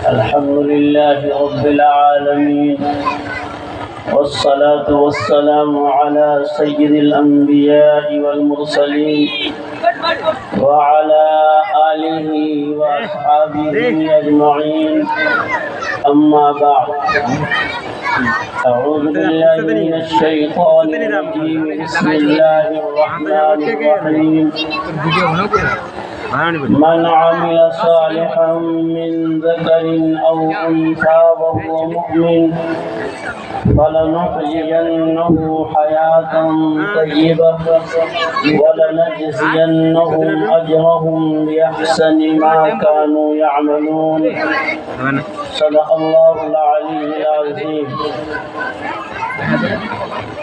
الحمد لله رب العالمين والصلاة والسلام على سيد الأنبياء والمرسلين وعلى آله وأصحابه أجمعين. أما بعد، أعوذ بالله من الشيطان الرجيم. بسم الله الرحمن الرحيم. من عمل صالحا من ذكر أو أنثى وهو مؤمن فلنحيينه حياة طيبة ولنجزينهم أجرهم بأحسن ما كانوا يعملون. صدق الله العلي العظيم.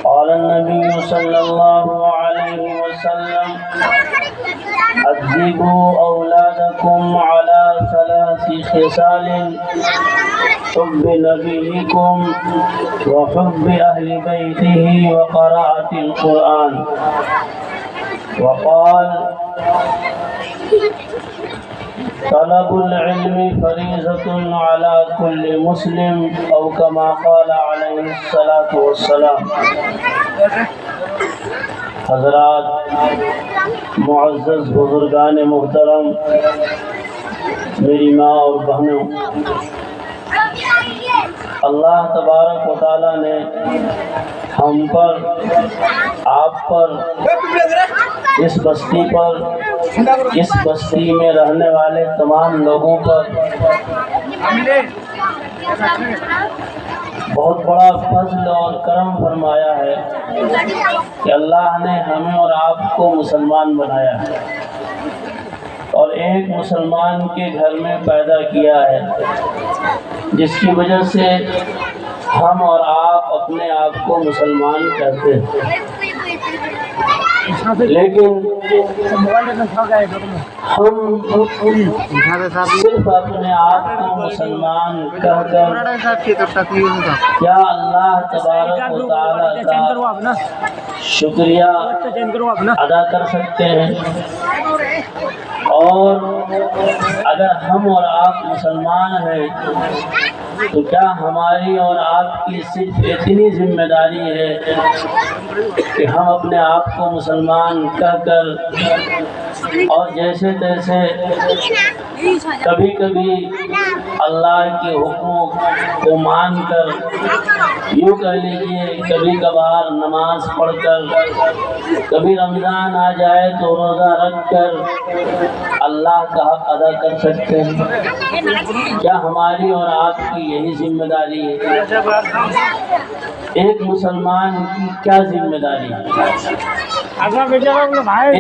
قال النبي صلى الله عليه وسلم: أدبوا أولادكم على 3 خصال: حب نبيكم وحب أهل بيته وقراءة القرآن. وقال: طلب العلم فريضة على كل مسلم، أو كما قال عليه الصلاة والسلام. حضرات، معزز بزرگان محترم، میری ماں اور بہنوں، اللہ تبارک و تعالیٰ نے ہم پر، آپ پر، اس بستی پر، اس بستی میں رہنے والے تمام لوگوں پر بہت بڑا فضل اور کرم فرمایا ہے کہ اللہ نے ہمیں اور آپ کو مسلمان بنایا ہے اور ایک مسلمان کے گھر میں پیدا کیا ہے، جس کی وجہ سے ہم اور آپ اپنے آپ کو مسلمان کہتے ہیں. لیکن ہم صرف اپنے آپ کو مسلمان کہہ کر کیا اللہ تبارک و تعالیٰ کا شکریہ ادا کر سکتے ہیں؟ اور اگر ہم اور آپ مسلمان ہیں تو کیا ہماری اور آپ کی صرف اتنی ذمہ داری ہے کہ ہم اپنے آپ کو مسلمان کہہ کر اور جیسے تیسے کبھی کبھی اللہ کے حکموں کو مان کر، یوں کہہ لیجیے کبھی کبھار نماز پڑھ کر، کبھی رمضان آ جائے تو روزہ رکھ کر اللہ کا حق ادا کر سکتے ہیں؟ کیا ہماری اور آپ کی یہی ذمہ داری ہے؟ ایک مسلمان کی کیا ذمہ داری ہے؟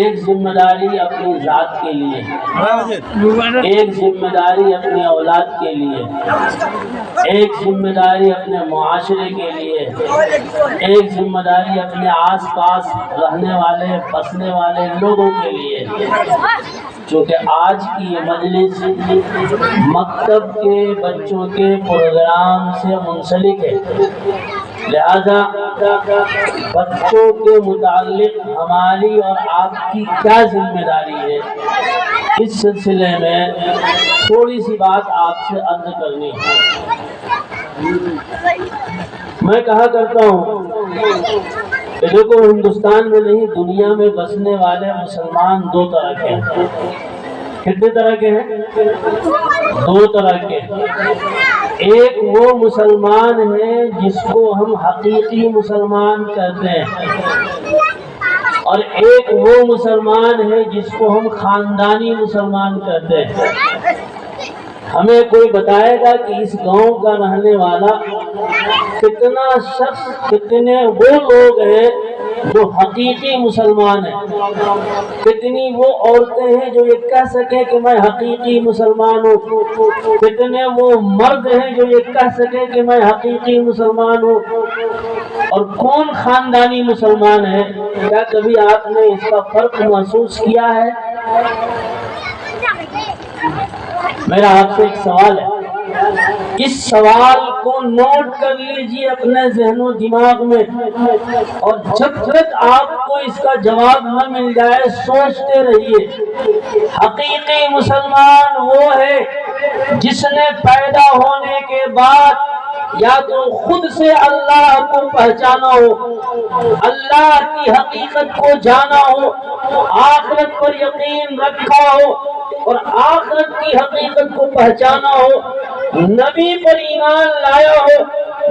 ایک ذمہ داری اپنی ذات کے لیے، ایک ذمہ داری اپنی اولاد کے لیے، ایک ذمہ داری اپنے معاشرے کے لیے، ایک ذمہ داری اپنے آس پاس رہنے والے بسنے والے لوگوں کے لیے. چونکہ آج کی یہ مجلس مکتب کے بچوں کے پروگرام سے منسلک ہے، لہذا بچوں کے متعلق ہماری اور آپ کی کیا ذمہ داری ہے، اس سلسلے میں تھوڑی سی بات آپ سے عرض کرنی ہے. میں کہا کرتا ہوں کہ دیکھو، ہندوستان میں نہیں دنیا میں بسنے والے مسلمان 2 طرح کے ہیں. کتنے طرح کے ہیں؟ 2 طرح کے. ایک وہ مسلمان ہے جس کو ہم حقیقی مسلمان کہتے ہیں، اور ایک وہ مسلمان ہے جس کو ہم خاندانی مسلمان کہتے ہیں. ہمیں کوئی بتائے گا کہ اس گاؤں کا رہنے والا کتنا شخص، کتنے وہ لوگ ہیں جو حقیقی مسلمان ہیں، کتنی وہ عورتیں ہیں جو یہ کہہ سکیں کہ میں حقیقی مسلمان ہوں، کتنے وہ مرد ہیں جو یہ کہہ سکیں کہ میں حقیقی مسلمان ہوں، اور کون خاندانی مسلمان ہے؟ کیا کبھی آپ نے اس کا فرق محسوس کیا ہے؟ میرا آپ سے ایک سوال ہے، اس سوال کو نوٹ کر لیجیے اپنے ذہن و دماغ میں، اور جب تک آپ کو اس کا جواب نہ مل جائے سوچتے رہیے۔ حقیقی مسلمان وہ ہے جس نے پیدا ہونے کے بعد یا تو خود سے اللہ کو پہچانا ہو، اللہ کی حقیقت کو جانا ہو، آخرت پر یقین رکھا ہو اور آخرت کی حقیقت کو پہچانا ہو، نبی پر ایمان لایا ہو،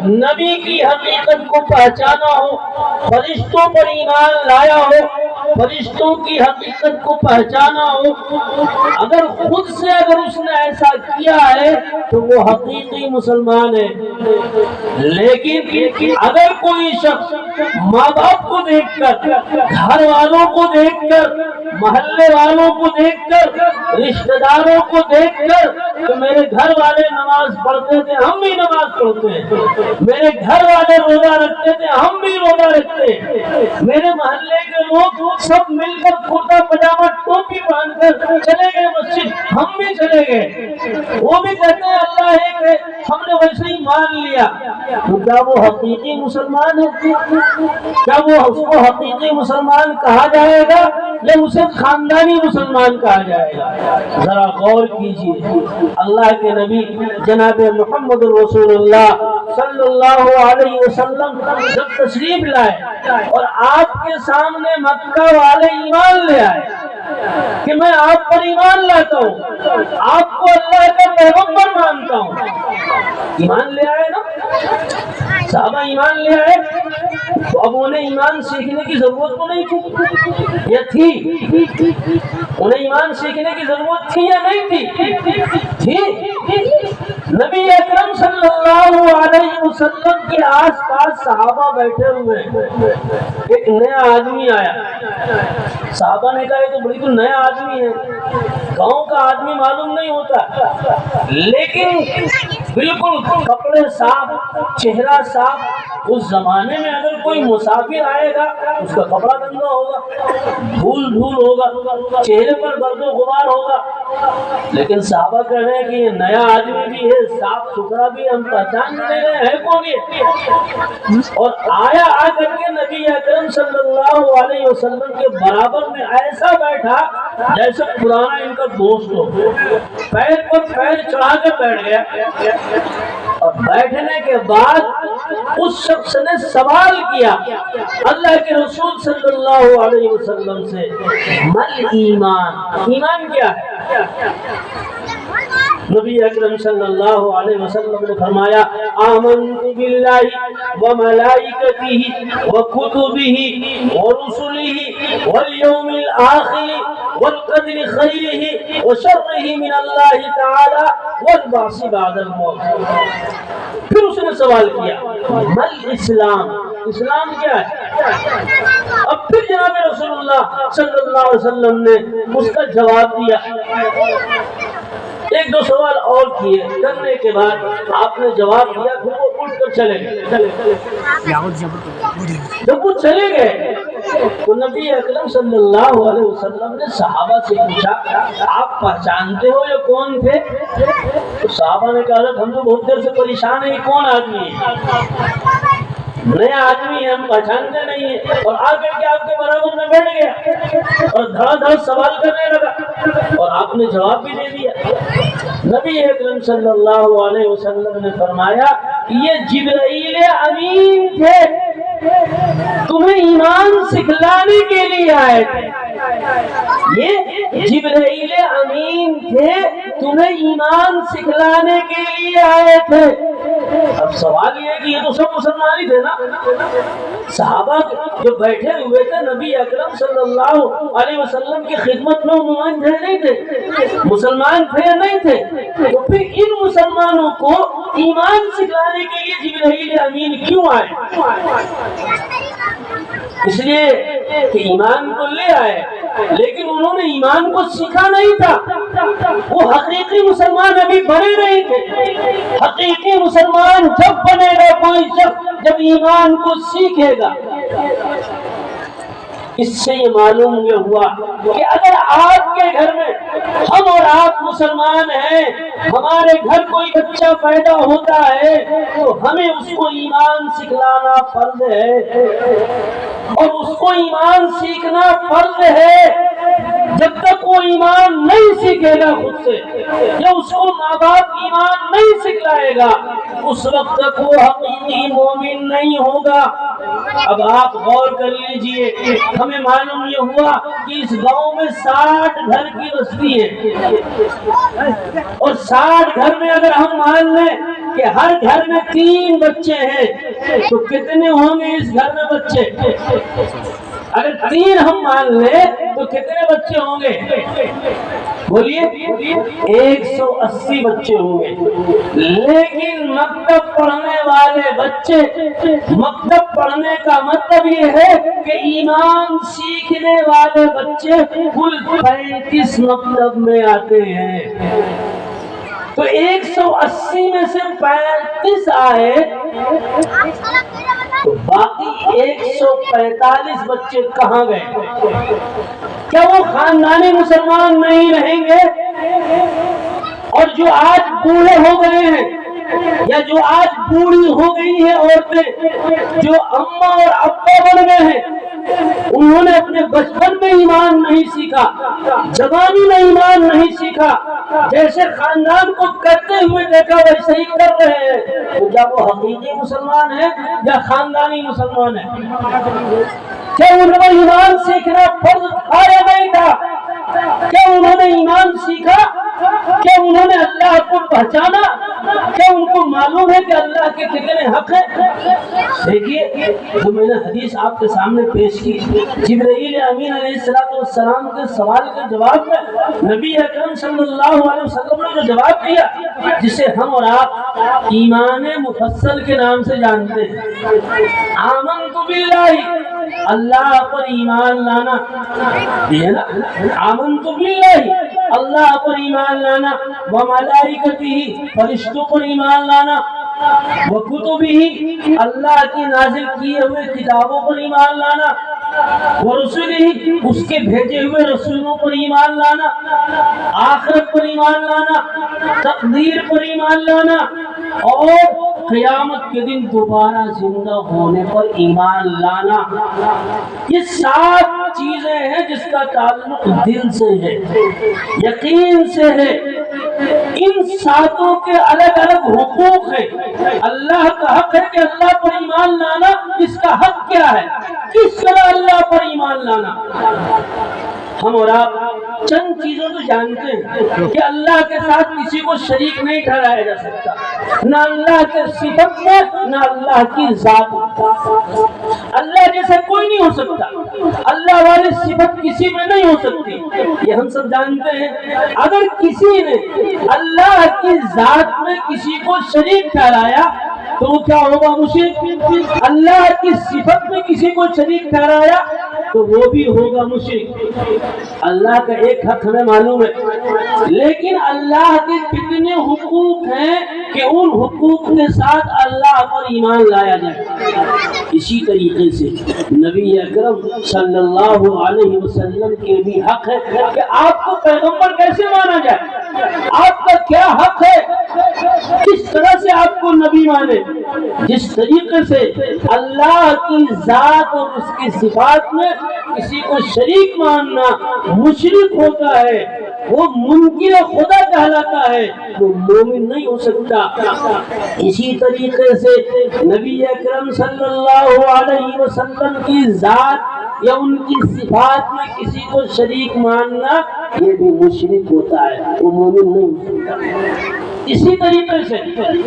نبی کی حقیقت کو پہچانا ہو، فرشتوں پر ایمان لایا ہو، فرشتوں کی حقیقت کو پہچانا ہو۔ اگر خود سے اس نے ایسا کیا ہے تو وہ حقیقی مسلمان ہے۔ لیکن اگر کوئی شخص ماں باپ کو دیکھ کر، گھر والوں کو دیکھ کر، محلے والوں کو دیکھ کر، رشتہ داروں کو دیکھ کر کہ میرے گھر والے نماز پڑھتے تھے ہم بھی نماز پڑھتے ہیں، میرے گھر والے روزہ رکھتے تھے ہم بھی روزہ رکھتے ہیں، میرے محلے کے لوگ سب مل کر کرتا پجامہ ٹوپی پہن کر چلے گئے مسجد ہم بھی چلے گئے، وہ بھی کہتے ہیں اللہ ایک ہے ہم نے ویسے ہی مان لیا، تو کیا وہ حقیقی مسلمان ہے؟ کیا وہ اس کو حقیقی مسلمان کہا جائے گا یا اسے خاندانی مسلمان کہا جائے گا؟ ذرا غور کیجیے۔ اللہ کے نبی جناب محمد رسول اللہ صلی اللہ علیہ وسلم جب تشریف لائے اور آپ کے سامنے مکہ والے ایمان لے آئے کہ میں آپ پر ایمان لاتا ہوں، آپ کو اللہ کا پیغمبر مانتا ہوں، ایمان لے آئے نا، صحابہ ایمان لے آئے، تو اب انہیں ایمان سیکھنے کی ضرورت تو نہیں تھی یا تھی؟ انہیں ایمان سیکھنے کی ضرورت تھی یا نہیں تھی؟ نبی اکرم صلی اللہ علیہ وسلم کے آس پاس صحابہ بیٹھے ہوئے، ایک نیا آدمی آیا، صحابہ نے کہا یہ تو بڑی تو نیا آدمی ہے، گاؤں کا آدمی معلوم نہیں ہوتا، لیکن بالکل کپڑے صاف، چہرہ صاف۔ اس زمانے میں اگر کوئی مسافر آئے گا اس کا کپڑا گندا ہوگا، دھول ہوگا، چہرے پر گرد و غبار ہوگا، لیکن صحابہ کہہ رہے ہیں کہ یہ نیا آدمی بھی ہے، صاف ستھرا بھی، ہم پہچان نہیں رہے ہیں کون یہ، اور آ کر کے نبی اکرم صلی اللہ علیہ وسلم کے برابر میں ایسا بیٹھا جیسے پرانا ان کا دوست ہو، پیر پر پیر چڑھا کر بیٹھ گیا، اور بیٹھنے کے بعد اس شخص نے سوال کیا اللہ کے رسول صلی اللہ علیہ وسلم سے، مل ایمان، ایمان کیا ہے؟ نبی اکرم صلی اللہ علیہ وسلم نے فرمایا آمنت باللہ وملائکتہ وکتبہ ورسلہ والیوم الآخر والقدر خیرہ وشرہ من اللہ تعالی والبعث بعد الموت۔ پھر اس نے سوال کیا مل اسلام، اسلام کیا ہے؟ اب پھر جناب رسول اللہ صلی اللہ علیہ وسلم نے اس کا جواب دیا، ایک دو سوال اور کیے، کرنے کے بعد آپ نے جواب دیا، پھر وہ اٹھ کر چلے گئے۔ جب وہ چلے گئے تو نبی اکرم صلی اللہ علیہ وسلم نے صحابہ سے پوچھا آپ پہچانتے ہو یہ کون تھے؟ تو صحابہ نے کہا ہم تو بہت دیر سے پریشان ہیں، کون آدمی ہے؟ نیا آدمی ہے، ہم پہچانتے نہیں ہیں، اور آ کر کے آپ کے برابر میں بیٹھ گیا اور دھڑا دھڑ سوال کرنے لگا، اور آپ نے جواب بھی دے دیا۔ نبی اکرم صلی اللہ علیہ وسلم نے فرمایا یہ جبرائیل امین تھے، تمہیں ایمان سکھلانے کے لیے آئے تھے، یہ جبرائیل امین تھے، تمہیں ایمان سکھلانے کے لیے آئے تھے۔ اب سوال یہ ہے کہ یہ تو سب مسلمان ہی تھے نا، صحابہ جو بیٹھے ہوئے تھے نبی اکرم صلی اللہ علیہ وسلم کی خدمت میں عموماً تھے نہیں تھے، مسلمان تھے نہیں تھے، تو پھر ان مسلمانوں کو ایمان سکھلانے کے لیے جبرائیل امین کیوں آئے؟ اس لیے کہ ایمان کو لے آئے لیکن انہوں نے ایمان کو سیکھا نہیں تھا، وہ حقیقی مسلمان ابھی بنے نہیں تھے۔ حقیقی مسلمان جب بنے گا کوئی شخص جب ایمان کو سیکھے گا۔ اس سے یہ معلوم یہ ہوا کہ اگر آپ کے گھر میں ہم اور آپ مسلمان ہیں، ہمارے گھر کوئی بچہ پیدا ہوتا ہے تو ہمیں اس کو ایمان سکھلانا فرض ہے، اور اس کو ایمان سیکھنا فرض ہے۔ جب تک وہ ایمان نہیں سیکھے گا خود سے، یا اس کو ماں باپ ایمان نہیں سکھلائے گا، اس وقت تک وہ حقیقی مومن نہیں ہوگا۔ اب آپ غور کر لیجئے، ہمیں معلوم یہ ہوا کہ اس گاؤں میں 60 گھر کی بستی ہے، اور 60 گھر میں اگر ہم مان لیں کہ ہر گھر میں 3 بچے ہیں تو کتنے ہوں گے اس گھر میں بچے؟ اگر 3 ہم مان لیں تو کتنے بچے ہوں گے؟ بولیے 180 بچے ہوں گے۔ لیکن مکتب پڑھنے والے بچے، مکتب پڑھنے کا مطلب یہ ہے کہ ایمان سیکھنے والے بچے کل 35 مکتب میں آتے ہیں۔ تو 180 میں سے 35 آئے تو باقی 145 بچے کہاں گئے؟ کیا وہ خاندانی مسلمان نہیں رہیں گے؟ اور جو آج بوڑھے ہو گئے ہیں، یا جو آج بوڑھی ہو گئی ہیں عورتیں، جو اماں اور ابا بن گئے ہیں، انہوں نے اپنے بچپن میں ایمان نہیں سیکھا، جوانی میں ایمان نہیں سیکھا، جیسے خاندان کو کرتے ہوئے دیکھا ویسے ہی کر رہے ہیں، تو کیا وہ حقیقی مسلمان ہیں یا خاندانی مسلمان ہیں؟ کیا انہوں نے ایمان سیکھنا فرض تھا یا نہیں تھا؟ کیا انہوں نے ایمان سیکھا؟ کیا انہوں نے اللہ کو پہچانا؟ کیا ان کو معلوم ہے کہ اللہ کے کتنے حق ہیں؟ دیکھیے، جو میں نے حدیث آپ کے سامنے پیش کی، جبرائیل امین علیہ السلام کے سوال کے جواب میں نبی اکرم صلی اللہ علیہ وسلم نے جو جواب دیا، جسے ہم اور آپ ایمان مفصل کے نام سے جانتے ہیں، آمنت باللہ، اللہ پر ایمان لانا، یہ نا آمنت باللہ، اللہ پر ایمان لانا، وملائکتہ، فرشتوں پر ایمان لانا، وکتبہ، اللہ کی نازل کیے ہوئے کتابوں پر ایمان لانا، ورسلہ، اس کے بھیجے ہوئے رسولوں پر ایمان لانا، آخرت پر ایمان لانا، تقدیر پر ایمان لانا، اور قیامت کے دن دوبارہ زندہ ہونے پر ایمان لانا۔ یہ 7 چیزیں ہیں جس کا تعلق دل سے ہے، یقین سے ہے۔ ان 7 کے الگ الگ حقوق ہیں۔ اللہ کا حق ہے کہ اللہ پر ایمان لانا، اس کا حق کیا ہے؟ کس طرح اللہ پر ایمان لانا؟ ہم اور آپ چند چیزوں کو جانتے ہیں کہ اللہ کے ساتھ کسی کو شریک نہیں ٹھہرایا جا سکتا، نہ اللہ کے صفت میں، نہ اللہ کی ذات میں۔ اللہ جیسا کوئی نہیں ہو سکتا، اللہ والی صفت کسی میں نہیں ہو سکتی، یہ ہم سب جانتے ہیں۔ اگر کسی نے اللہ کی ذات میں کسی کو شریک ٹھہرایا تو وہ کیا ہوگا؟ مشرک۔ اللہ کی صفت میں کسی کو شریک ٹھہرایا تو وہ بھی ہوگا مشرک۔ اللہ کا ایک حق ہمیں معلوم ہے، لیکن اللہ کے کتنے حقوق ہیں کہ ان حقوق کے ساتھ اللہ پر ایمان لایا جائے۔ اسی طریقے سے نبی اکرم صلی اللہ علیہ وسلم کے بھی حق ہے کہ آپ کو پیغمبر کیسے مانا جائے، آپ کا کیا حق ہے، کس طرح سے آپ کو نبی مانے۔ جس طریقے سے اللہ کی ذات اور اس کی صفات میں کسی کو شریک ماننا مشرک ہوتا ہے، وہ منکر خدا کہلاتا ہے، وہ مومن نہیں ہو سکتا۔ اسی طریقے سے نبی اکرم صلی اللہ علیہ وسلم کی ذات یا ان کی صفات میں کسی کو شریک ماننا یہ بھی مشرک ہوتا ہے، وہ مومن نہیں ہو سکتا۔ اسی طریقے سے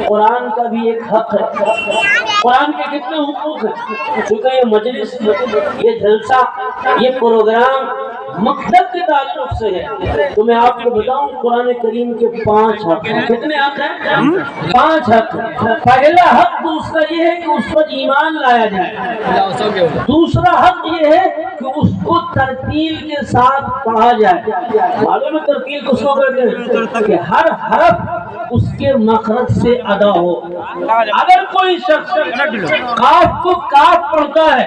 قرآن کا بھی ایک حق ہے۔ قرآن کے کتنے حقوق ہیں؟ چونکہ یہ مجلس، یہ جلسہ، یہ پروگرام مقصد کے تعلق سے ہے تو میں آپ کو بتاؤں قرآن کریم کے 5 حق ہیں۔ کتنے حق ہیں؟ 5 حق ہیں۔ پہلا حق تو اس کا یہ ہے کہ اس پر ایمان لایا جائے۔ دوسرا حق یہ ہے کہ اس کو ترتیل کے ساتھ پڑھا جائے۔ معلوم ہے ترتیل کس کو کہتے ہیں؟ کہ ہر حرف اس کے مخرج سے ادا ہو۔ اگر کوئی شخص کاف کو کاف پڑھتا ہے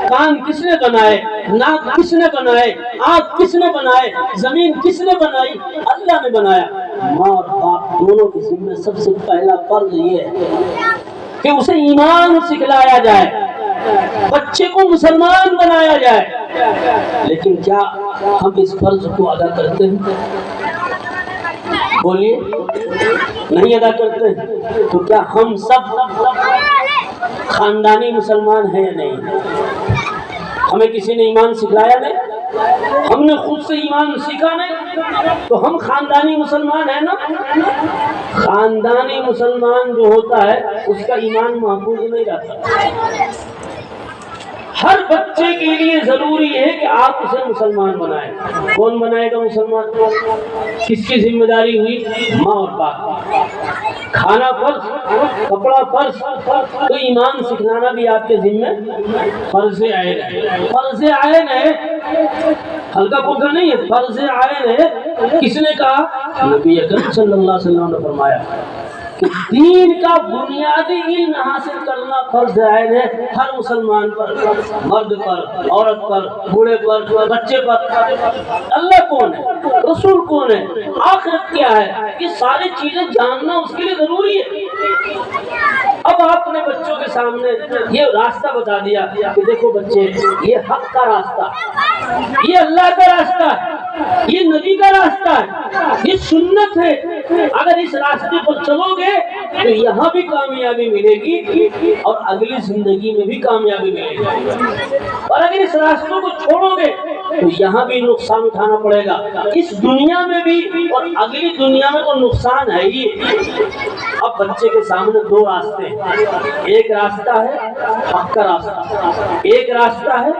کان کس نے بنائے، ناک کس نے بنائے، آنکھ کس نے بنائے، زمین کس نے بنائی؟ اللہ نے بنایا۔ ماں اور باپ دونوں کے ذمہ سب سے پہلا فرض یہ ہے کہ اسے ایمان سکھلایا جائے، بچے کو مسلمان بنایا جائے۔ لیکن کیا ہم اس فرض کو ادا کرتے ہیں؟ بولیے، نہیں ادا کرتے ہیں تو کیا ہم سب خاندانی مسلمان ہیں یا نہیں؟ ہمیں کسی نے ایمان سکھلایا نہیں، ہم نے خود سے ایمان سیکھا نہیں، تو ہم خاندانی مسلمان ہیں نا؟ خاندانی مسلمان جو ہوتا ہے اس کا ایمان محفوظ نہیں رہتا۔ ہر بچے کے لیے ضروری ہے کہ آپ اسے مسلمان بنائیں۔ کون بنائے گا مسلمان؟ کس کی ذمہ داری ہوئی؟ ماں اور باپ۔ کھانا فرض، کپڑا فرض، تو ایمان سکھلانا بھی آپ کے ذمہ فرض عین ہے۔ فرض عین ہے، ہلکا پھلکا نہیں ہے، فرض عین ہے۔ کس نے کہا؟ نبی اکرم صلی اللہ علیہ وسلم نے فرمایا کہ دین کا بنیادی علم حاصل کرنا فرض عین ہے ہر مسلمان پر، مرد پر، عورت پر، بوڑھے پر، بچے پر۔ اللہ کون ہے، رسول کون ہے، آخرت کیا ہے، یہ ساری چیزیں جاننا اس کے لیے ضروری ہے۔ اب آپ نے بچوں کے سامنے یہ راستہ بتا دیا کہ دیکھو بچے، یہ حق کا راستہ، یہ اللہ کا راستہ ہے، یہ نبی کا راستہ ہے، یہ سنت ہے۔ اگر اس راستے پر چلو گے تو یہاں بھی کامیابی ملے گی اور اگلی زندگی میں بھی کامیابی ملے گی، اور اگر اس راستوں کو چھوڑو گے تو یہاں بھی نقصان اٹھانا پڑے گا، اس دنیا میں بھی اور اگلی دنیا میں تو نقصان ہے ہی۔ اب بچے کے سامنے دو راستے ہیں، ایک راستہ ہے حق کا راستہ، ایک راستہ ہے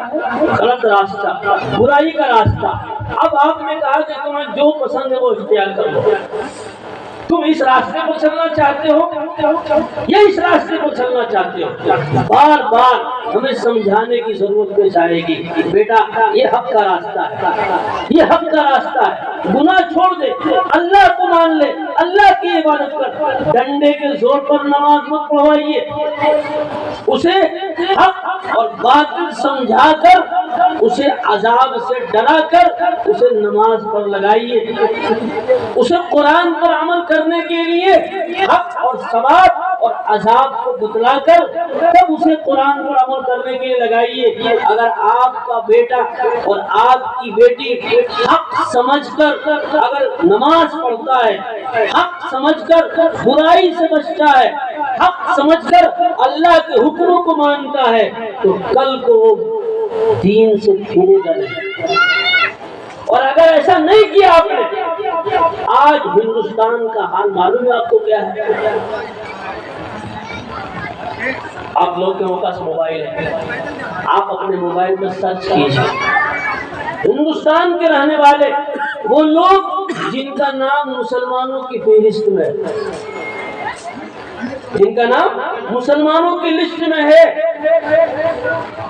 غلط راستہ، برائی کا راستہ۔ اب آپ نے کہا کہ تمہیں جو پسند ہے وہ اختیار کر لو، تم اس راستے پر چلنا چاہتے ہو یا اس راستے پر چلنا چاہتے ہو؟ بار بار ہمیں سمجھانے کی ضرورت پیش آئے گی، بیٹا یہ حق کا راستہ ہے، یہ حق کا راستہ ہے، گناہ چھوڑ دے، اللہ کو مان لے، اللہ کی عبادت کر، ڈنڈے کے زور پر نماز مت پڑھوائیے، اسے حق اور باطل سمجھا کر، اسے عذاب سے ڈرا کر اسے نماز پر لگائیے، اسے قرآن پر عمل کرنے کے لیے حق اور ثواب اور عذاب کو بتلا کر تب اسے قرآن پر عمل کرنے کے لیے لگائیے۔ اگر آپ کا بیٹا اور آپ کی بیٹی حق سمجھ کر اگر نماز پڑھتا ہے، حق سمجھ کر برائی سے بچتا ہے، حق سمجھ کر اللہ کے حکموں کو مانتا ہے، تو کل کو وہ دین سے پھرے گا نہیں۔ اور اگر ایسا نہیں کیا آپ نے، آج ہندوستان کا حال معلوم ہے آپ کو کیا ہے؟ آپ لوگ کے پاس موبائل ہے، آپ اپنے موبائل پر سرچ کیجیے، ہندوستان کے رہنے والے وہ لوگ جن کا نام مسلمانوں کی فہرست میں، جن کا نام مسلمانوں کی لسٹ میں ہے،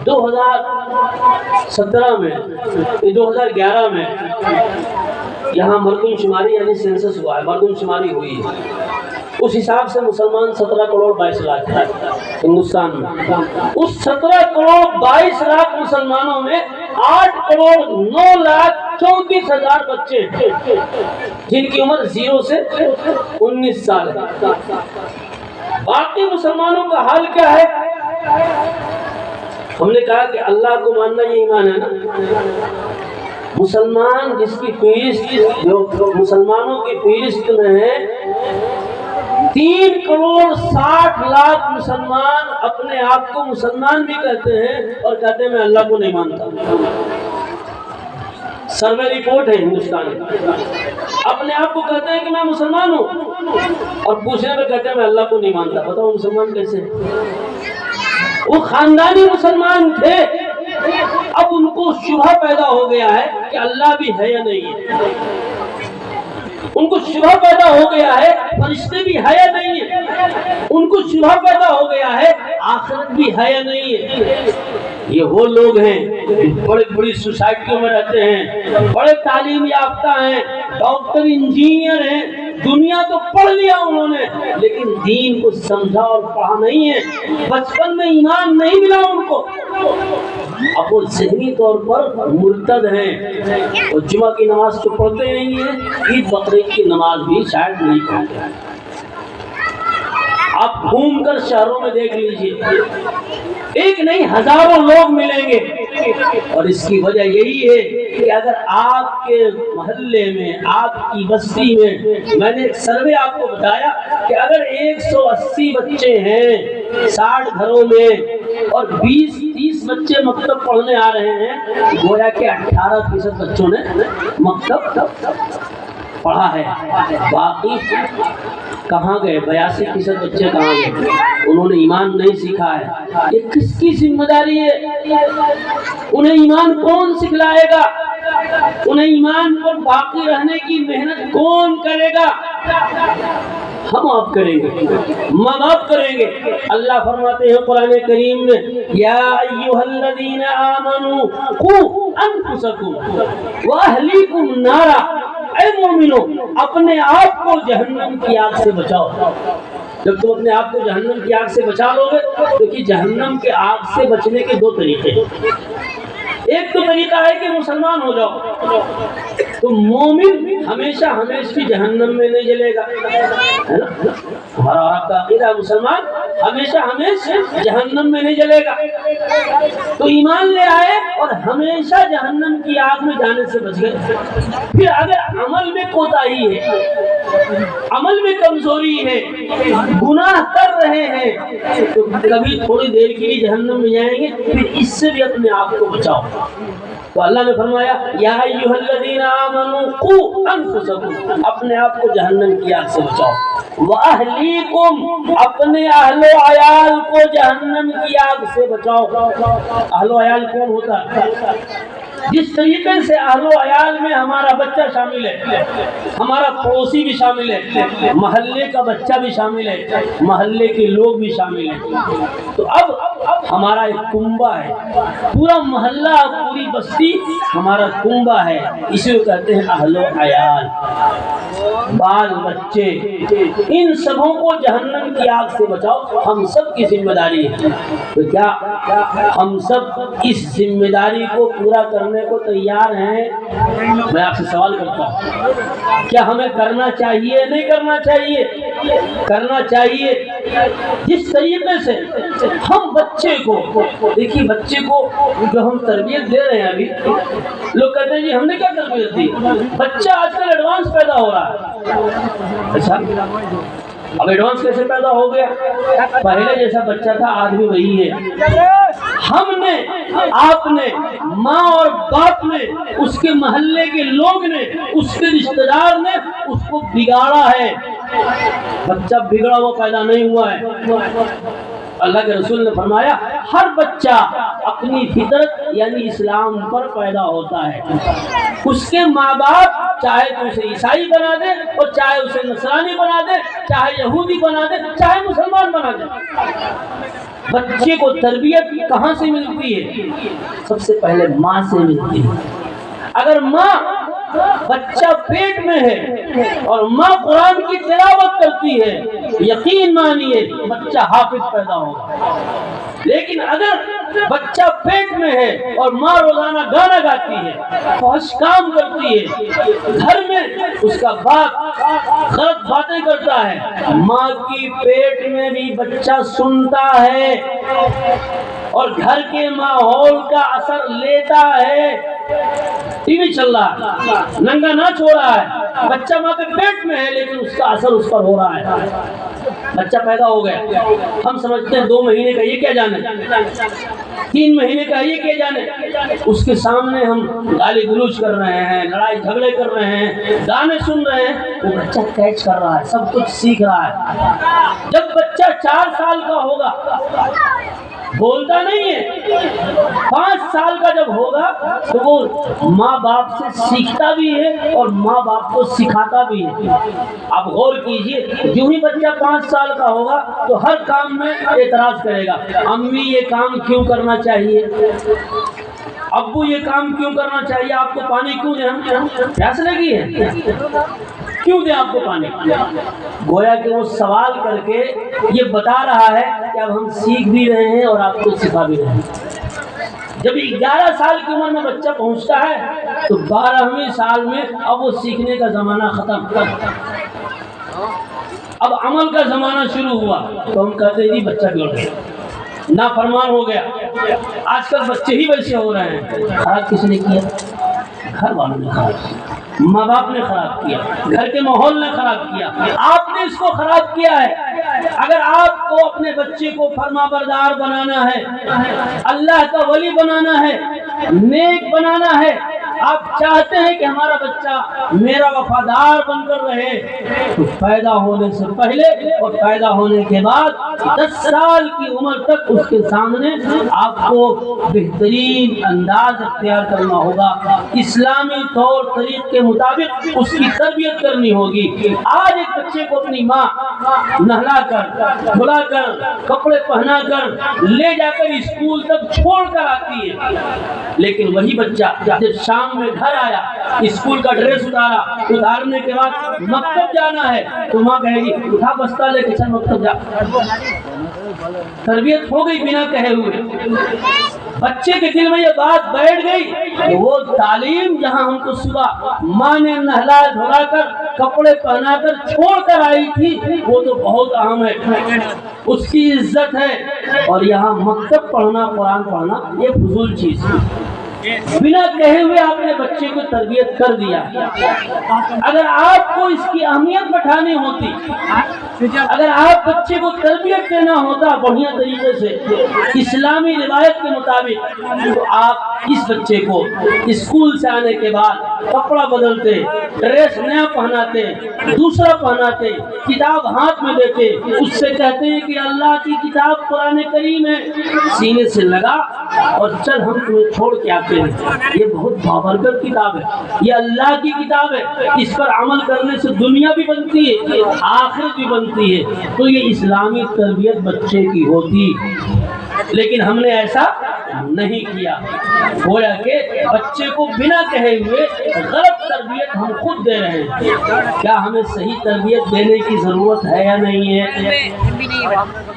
2017 میں 2011 میں یہاں مردم شماری یعنی سینسس ہوا ہے، مردم شماری ہوئی ہے، اس حساب سے مسلمان 17 کروڑ 22 لاکھ ہے ہندوستان میں۔ اس 17 کروڑ 22 لاکھ مسلمانوں میں 8 کروڑ 9 لاکھ 34 ہزار بچے ہیں جن کی عمر 0 سے 19 سال ہے۔ باقی مسلمانوں کا حال کیا ہے؟ ہم نے کہا کہ اللہ کو ماننا یہ ایمان ہے نا۔ مسلمان جس کی فہرست جو مسلمانوں کی فہرست میں ہے، 3 کروڑ 60 لاکھ مسلمان اپنے آپ کو مسلمان بھی کہتے ہیں اور کہتے ہیں میں اللہ کو نہیں مانتا۔ سروے رپورٹ ہے ہندوستان میں، اپنے آپ کو کہتے ہیں کہ میں مسلمان ہوں اور پوچھنے میں کہتے ہیں میں اللہ کو نہیں مانتا۔ بتاؤ مسلمان کیسے؟ وہ خاندانی مسلمان تھے، اب ان کو شبہ پیدا ہو گیا ہے کہ اللہ بھی ہے یا نہیں ہے، ان کو شبہ پیدا ہو گیا ہے فرشتے بھی ہے یا نہیں ہے، ان کو شبہ پیدا ہو گیا ہے آخرت بھی ہے یا نہیں ہے۔ یہ وہ لوگ ہیں بڑی بڑی سوسائٹیوں میں رہتے ہیں، بڑے تعلیم یافتہ ہیں، ڈاکٹر انجینئر ہیں، دنیا تو پڑھ لیا انہوں نے لیکن دین کو سمجھا اور پڑھا نہیں ہے، بچپن میں ایمان نہیں ملا ان کو، اب وہ ذہنی طور پر مرتد ہیں، اور جمعہ کی نماز تو پڑھتے نہیں ہیں، عید بقرعید کی نماز بھی شاید نہیں پڑھتے۔ آپ گھوم کر شہروں میں دیکھ لیجئے، ایک نہیں ہزاروں لوگ ملیں گے، اور اس کی وجہ یہی ہے کہ اگر آپ کے محلے میں، آپ کی بستی میں نے ایک سروے آپ کو بتایا کہ اگر 180 بچے ہیں 60 گھروں میں اور 20-30 بچے مکتب پڑھنے آ رہے ہیں، گویا کہ 18% بچوں نے مکتب پڑھا ہے، باقی کہاں گئے؟ 82% بچے کہاں گئے؟ انہوں نے ایمان نہیں سیکھا ہے۔ یہ کس کی ذمہ داری ہے؟ انہیں ایمان کون سکھلائے گا؟ انہیں ایمان پر باقی رہنے کی محنت کون کرے گا؟ ہم آپ کریں گے، ماں باپ کریں گے۔ اللہ فرماتے ہیں قرآن کریم میں، یا ایھا الذین آمنوا قوا انفسکم واہلیکم نارا، اے مومنو اپنے آپ کو جہنم کی آگ سے بچاؤ۔ جب تم اپنے آپ کو جہنم کی آگ سے بچا لو گے، کیونکہ جہنم کے آگ سے بچنے کے دو طریقے ہیں۔ ایک تو طریقہ ہے کہ مسلمان ہو جاؤ، تو مومن ہمیشہ ہمیشہ جہنم میں نہیں جلے گا، ہے نا؟ ہمارا آپ کا عقیدہ مسلمان ہمیشہ ہمیشہ جہنم میں نہیں جلے گا، تو ایمان لے آئے اور ہمیشہ جہنم کی آگ میں جانے سے بچ گئے۔ پھر اگر عمل میں کوتاہی ہے، عمل میں کمزوری ہے، گناہ کر رہے ہیں، تو کبھی تھوڑی دیر کے لیے جہنم میں جائیں گے، پھر اس سے بھی اپنے آپ کو بچاؤ۔ تو اللہ نے فرمایا یا ایھا الذین آمنوا قوا انفسکم، اپنے آپ کو جہنم کی آگ سے بچاؤ، واہلیکم، اپنے اہل و عیال کو جہنم کی آگ سے بچاؤ۔ اہل و عیال کون ہوتا ہے؟ جس طریقے سے اہل و عیال میں ہمارا بچہ شامل ہے، ہمارا پڑوسی بھی شامل ہے، محلے کا بچہ بھی شامل ہے، محلے کے لوگ بھی شامل ہیں، تو اب ہمارا ایک کنبہ ہے، پورا محلہ پوری بستی ہمارا کنبہ ہے، اسی کو کہتے ہیں اہل و عیال، بال بچے، ان سبوں کو جہنم کی آگ سے بچاؤ، ہم سب کی ذمہ داری ہے۔ تو کیا ہم سب اس ذمہ داری کو پورا کرنے کو تیار ہیں؟ میں آپ سے سوال کرتا ہوں، کیا ہمیں کرنا چاہیے نہیں کرنا چاہیے؟ کرنا چاہیے۔ جس طریقے سے ہم بچے کو، دیکھیے بچے کو جو ہم تربیت دے رہے ہیں، ابھی لوگ کہتے ہیں جی ہم نے کیا تربیت دی؟ بچہ آج کل ایڈوانس پیدا ہو رہا ہے۔ اچھا اب ایڈوانس کیسے پیدا ہو گیا؟ پہلے جیسا بچہ تھا آج بھی وہی ہے۔ ہم نے، آپ نے، ماں اور باپ نے، اس کے محلے کے لوگ نے، اس کے رشتہ دار نے اس کو بگاڑا ہے۔ بچہ بگڑا ہوا پیدا نہیں ہوا ہے۔ اللہ کے رسول نے فرمایا ہر بچہ اپنی فطرت یعنی اسلام پر پیدا ہوتا ہے۔ اس کے ماں باپ چاہے تو اسے عیسائی بنا دے، اور چاہے اسے نصرانی بنا دے، چاہے یہودی بنا دے، چاہے مسلمان بنا دے۔ بچے کو تربیت کہاں سے ملتی ہے؟ سب سے پہلے ماں سے ملتی ہے۔ اگر ماں، بچہ پیٹ میں ہے اور ماں قرآن کی تلاوت کرتی ہے، یقین مانیے بچہ حافظ پیدا ہوگا۔ لیکن اگر بچہ پیٹ میں ہے اور ماں روزانہ گانا گاتی ہے، فحش کام کرتی ہے، گھر میں اس کا باپ غلط باتیں کرتا ہے، ماں کی پیٹ میں بھی بچہ سنتا ہے اور گھر کے ماحول کا اثر لیتا ہے۔ ٹی وی چل رہا ہے، ننگا ناچ ہو رہا ہے، بچہ ماں کے پیٹ میں ہے لیکن اس کا اثر اس پر ہو رہا ہے۔ بچہ پیدا ہو گیا، ہم سمجھتے ہیں 2 مہینے کا یہ کیا جانے، 3 مہینے کا یہ کیا جانے، اس کے سامنے ہم گالی گلوچ کر رہے ہیں، لڑائی جھگڑے کر رہے ہیں، گانے سن رہے ہیں، وہ بچہ کیچ کر رہا ہے، سب کچھ سیکھ رہا ہے۔ جب بچہ 4 سال کا ہوگا، بولتا نہیں ہے، 5 سال کا جب ہوگا تو وہ ماں باپ سے سیکھتا بھی ہے اور ماں باپ کو سکھاتا بھی ہے۔ آپ غور کیجئے، جو ہی بچہ 5 سال کا ہوگا تو ہر کام میں اعتراض کرے گا، امی یہ کام کیوں کرنا چاہیے، ابو یہ کام کیوں کرنا چاہیے، آپ کو پانی کیوں نہیں، پیاس لگی ہے، کیوں دیں آپ کو پانی؟ گویا کہ وہ سوال کر کے یہ بتا رہا ہے کہ اب ہم سیکھ بھی رہے ہیں اور آپ کو سکھا بھی رہے ہیں۔ جب 11 سال کی عمر میں بچہ پہنچتا ہے تو 12ویں سال میں اب وہ سیکھنے کا زمانہ ختم، اب عمل کا زمانہ شروع ہوا، تو ہم کہتے ہیں جی بچہ بگڑ گیا، نافرمان ہو گیا۔ آج کل بچے ہی ویسے ہو رہے ہیں۔ خراب کس نے کیا؟ گھر والوں نے خراب کیا، ماں باپ نے خراب کیا، گھر کے ماحول نے خراب کیا، آپ نے اس کو خراب کیا ہے۔ اگر آپ کو اپنے بچے کو فرما بردار بنانا ہے، اللہ کا ولی بنانا ہے، نیک بنانا ہے، آپ چاہتے ہیں کہ ہمارا بچہ میرا وفادار بن کر رہے، تو پیدا ہونے سے پہلے اور پیدا ہونے کے بعد 10 سال کی عمر تک اس کے سامنے آپ کو بہترین انداز اختیار کرنا ہوگا، اسلامی طور طریق کے مطابق اس کی تربیت کرنی ہوگی۔ آج ایک بچے کو اپنی ماں نہلا کر، دھلا کر، کپڑے پہنا کر، لے جا کر اسکول تک چھوڑ کر آتی ہے، لیکن وہی بچہ جب شام میں گھر آیا، اسکول کا ڈریس اتارنے کے بعد مکتب جانا ہے تو ماں کہے گی اٹھا بستہ لے کے چل مکتب جا۔ تربیت ہو گئی بنا کہے ہوئے۔ بچے کے دل میں یہ بات بیٹھ گئی کہ وہ تعلیم جہاں ہم کو صبح ماں نے نہلا دھلا کر، کپڑے پہنا کر چھوڑ کر آئی تھی، وہ تو بہت اہم ہے، اس کی عزت ہے، اور یہاں مکتب پڑھنا، قرآن پڑھنا یہ فضول چیز ہے۔ بنا کہے ہوئے آپ نے بچے کو تربیت کر دیا۔ اگر آپ کو اس کی اہمیت بٹھانی ہوتی، اگر آپ بچے کو تربیت دینا ہوتا بڑھیا طریقے سے اسلامی روایت کے مطابق، تو آپ اس بچے کو اسکول سے آنے کے بعد کپڑا بدلتے، ڈریس نیا پہناتے، دوسرا پہناتے، کتاب ہاتھ میں دیتے، اس سے کہتے ہیں کہ اللہ کی کتاب قرآن کریم ہے، سینے سے لگا اور چل ہم تمہیں چھوڑ کے آتے ہیں۔ یہ بہت بابرکت کتاب ہے، یہ اللہ کی کتاب ہے، اس پر عمل کرنے سے دنیا بھی بنتی ہے، آخرت بھی بنتی ہے۔ تو یہ اسلامی تربیت بچے کی ہوتی، لیکن ہم نے ایسا نہیں کیا۔ گویا کہ بچے کو بنا کہے ہوئے غلط تربیت ہم خود دے رہے ہیں۔ کیا ہمیں صحیح تربیت دینے کی ضرورت ہے یا نہیں ہے؟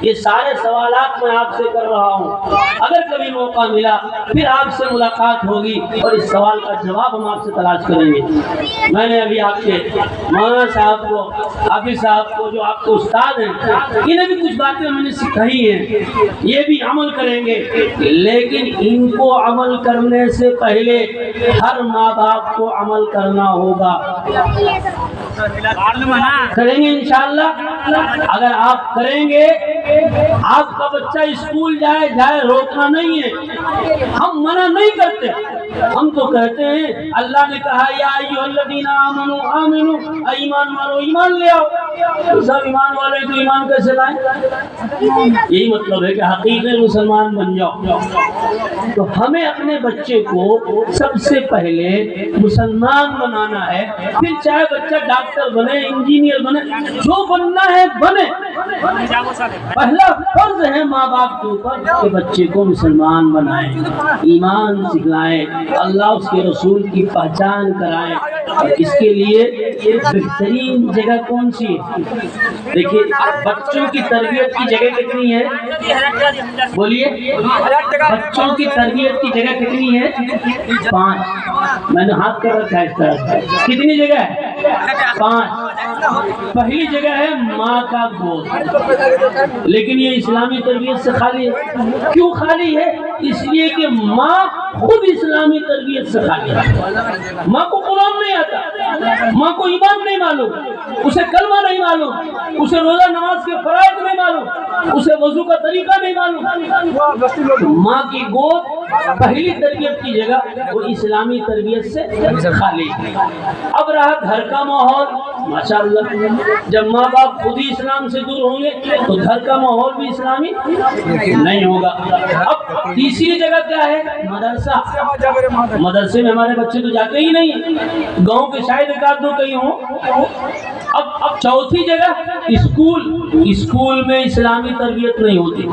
یہ سارے سوالات میں آپ سے کر رہا ہوں۔ اگر کبھی موقع ملا پھر آپ سے ملاقات ہوگی اور اس سوال کا جواب ہم آپ سے تلاش کریں گے۔ میں نے ابھی آپ کے مولانا صاحب کو، حافظ صاحب کو، جو آپ کو استاد ہیں، انہیں بھی کچھ باتیں میں نے سکھائی ہیں، یہ بھی عمل کریں گے، لیکن ان کو عمل کرنے سے پہلے ہر ماں باپ کو عمل کرنا ہوگا۔ کریں گے انشاءاللہ؟ اگر آپ کریں گے، آپ کا بچہ اسکول جائے روکنا نہیں ہے، ہم منع نہیں کرتے، ہم تو کہتے ہیں اللہ نے کہا یا ایھا الذین آمنوا آمنو، ایمان والو ایمان لے آؤ۔ تو سب ایمان والے تو ایمان کیسے لائیں؟ یہی مطلب ہے کہ حقیقی مسلمان بن جاؤ۔ تو ہمیں اپنے بچے کو سب سے پہلے مسلمان بنانا ہے، پھر چاہے بچہ ڈاکٹر بنے، انجینئر بنے، جو بننا ہے بنے۔ پہلا فرض ہے ماں باپ کے اوپر کہ بچے کو مسلمان بنائیں، ایمان سکھلائیں، اللہ اس کے رسول کی پہچان کرائیں۔ اور اس کے لیے بہترین جگہ کون سی ہے؟ دیکھیے بچوں کی تربیت کی جگہ کتنی ہے؟ بولیے، بچوں کی تربیت کی جگہ کتنی ہے؟ 5۔ میں نے ہاتھ کر رکھا ہے اس طرح سے۔ کتنی جگہ ہے؟ 5۔ پہلی جگہ ہے ماں کا گود، لیکن یہ اسلامی تربیت سے خالی ہے۔ کیوں خالی ہے؟ اس لیے کہ ماں خود اسلامی تربیت سے خالی ہے۔ ماں کو قرآن نہیں آتا، ماں کو ایمان نہیں معلوم، اسے کلمہ نہیں معلوم، اسے روزہ نماز کے فرائض نہیں معلوم، اسے وضو کا طریقہ نہیں معلوم۔ ماں کی گود پہلی تربیت کی جگہ وہ اسلامی تربیت سے خالی ہے۔ اب رہا گھر کا ماحول، ماشاءاللہ جب ماں باپ خود ہی اسلام سے دور ہوں گے تو گھر کا ماحول بھی اسلامی نہیں ہوگا۔ اب تیسری جگہ کیا ہے؟ مدرسہ۔ مدرسے میں ہمارے بچے تو جاتے ہی نہیں، گاؤں کے شاید ایک آدھ دو کہیں ہوں۔ اب چوتھی جگہ اسکول۔ اسکول میں اسلامی تربیت نہیں ہوتی،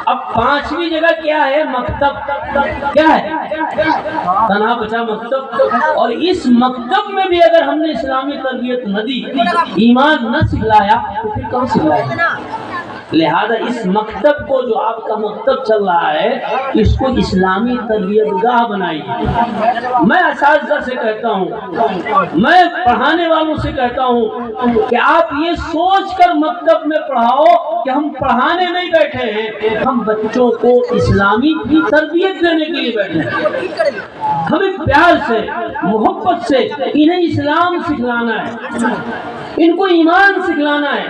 اب پانچویں جگہ کیا ہے؟ مکتب. کیا ہے؟ تنہا بچا مکتب. اور اس مکتب میں بھی اگر ہم نے اسلامی تربیت نہ دی، ایمان نہ سکھلایا، تو پھر کہاں سکھلائیں؟ لہذا اس مکتب کو، جو آپ کا مکتب چل رہا ہے، اس کو اسلامی تربیت گاہ بنائیے. میں اساتذہ سے کہتا ہوں، میں پڑھانے والوں سے کہتا ہوں کہ آپ یہ سوچ کر مکتب میں پڑھاؤ کہ ہم پڑھانے نہیں بیٹھے ہیں، ہم بچوں کو اسلامی تربیت دینے کے لیے بیٹھے ہیں. ہمیں پیار سے، محبت سے انہیں اسلام سکھلانا ہے، ان کو ایمان سکھلانا ہے،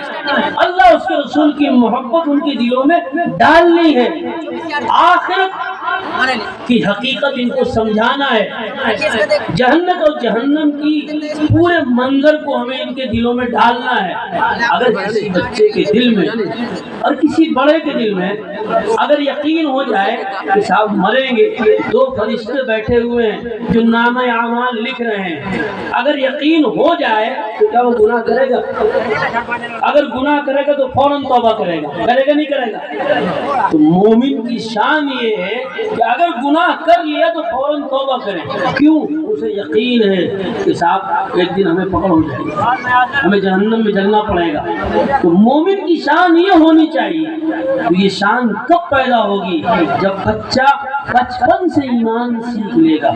اللہ اس کے رسول کی محبت ان کے دلوں میں ڈالنی ہے، آخرت کی حقیقت ان کو سمجھانا ہے، جہنت اور جہنم کی پورے منظر کو ہمیں ان کے دلوں میں ڈالنا ہے. اگر کسی بچے کے دل میں اور کسی بڑے کے دل میں اگر یقین ہو جائے کہ صاحب مریں گے، دو فرشتے بیٹھے ہوئے ہیں جو نامہ اعمال لکھ رہے ہیں، اگر یقین ہو جائے تو کیا وہ گناہ کرے گا؟ اگر گناہ کرے گا تو فوراً توبہ کرے گا، کرے گا نہیں کرے گا؟ تو مومن کی شان یہ ہے کہ اگر گناہ کر لیا تو فوراً توبہ کرے. کیوں؟ اسے یقین ہے کہ صاحب ایک دن ہمیں پکڑ ہو جائے گا، ہمیں جہنم میں جلنا پڑے گا. تو مومن کی شان یہ ہونی چاہیے. تو یہ شان کب پیدا ہوگی؟ جب بچہ بچپن سے ایمان سیکھ لے گا،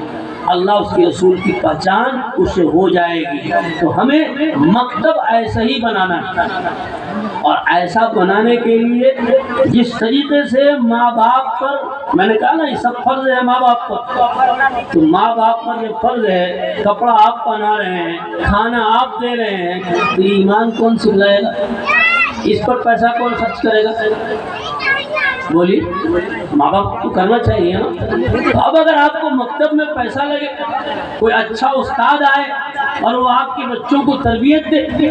اللہ اس کے رسول کی پہچان اسے ہو جائے گی. تو ہمیں مکتب ایسا ہی بنانا ہے، اور ایسا بنانے کے لیے جس طریقے سے ماں باپ پر، میں نے کہا نا یہ سب فرض ہے ماں باپ پر، تو ماں باپ پر یہ فرض ہے، کپڑا آپ پہنا رہے ہیں، کھانا آپ دے رہے ہیں، تو ایمان کون سکھلائے گا؟ اس پر پیسہ کون خرچ کرے گا؟ بولیے، ماں باپ کو کرنا چاہیے نا. اب اگر آپ کو مکتب میں پیسہ لگے، کوئی اچھا استاد آئے اور وہ آپ کے بچوں کو تربیت دے،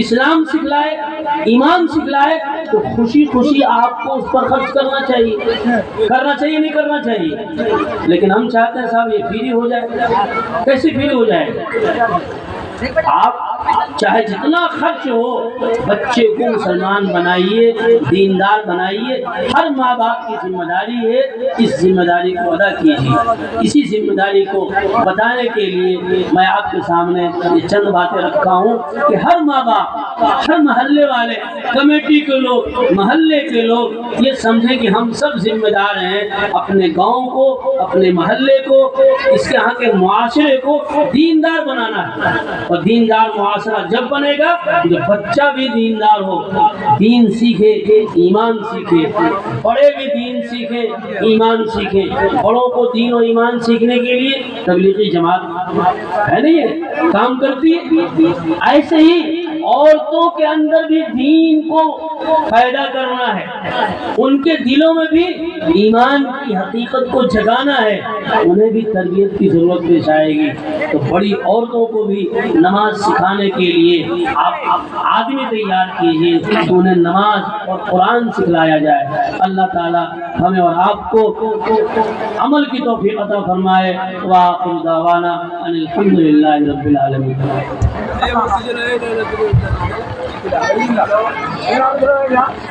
اسلام سکھلائے، ایمان سکھلائے، تو خوشی خوشی آپ کو اس پر خرچ کرنا چاہیے. کرنا چاہیے نہیں کرنا چاہیے؟ لیکن ہم چاہتے ہیں صاحب یہ فری ہو جائے. کیسے فری ہو جائے؟ آپ چاہے جتنا خرچ ہو، بچے کو مسلمان بنائیے، دیندار بنائیے. ہر ماں باپ کی ذمہ داری ہے، اس ذمہ داری کو ادا کیجیے. اسی ذمہ داری کو بتانے کے لیے میں آپ کے سامنے یہ چند باتیں رکھا ہوں کہ ہر ماں باپ، ہر محلے والے، کمیٹی کے لوگ، محلے کے لوگ یہ سمجھیں کہ ہم سب ذمہ دار ہیں اپنے گاؤں کو، اپنے محلے کو، اس کے یہاں کے معاشرے کو دیندار بنانا ہے. اور دیندار معاشرہ جب بنے گا جب بچہ بھی دیندار ہو، دین سیکھے، ایمان سیکھے، بڑے بھی دین سیکھے، ایمان سیکھے. بڑوں کو دین اور ایمان سیکھنے کے لیے تبلیغی جماعت ہے نہیں ہے، کام کرتی ہے. ایسے ہی عورتوں کے اندر بھی دین کو پیدا کرنا ہے، ان کے دلوں میں بھی ایمان کی حقیقت کو جگانا ہے، انہیں بھی تربیت کی ضرورت پیش آئے گی. تو بڑی عورتوں کو بھی نماز سکھانے کے لیے آپ آدمی تیار کیجیے تو انہیں نماز اور قرآن سکھلایا جائے. اللہ تعالی ہمیں اور آپ کو عمل کی توفیق عطا فرمائے. وآخر دعوانا ان الحمدللہ رب العالمین.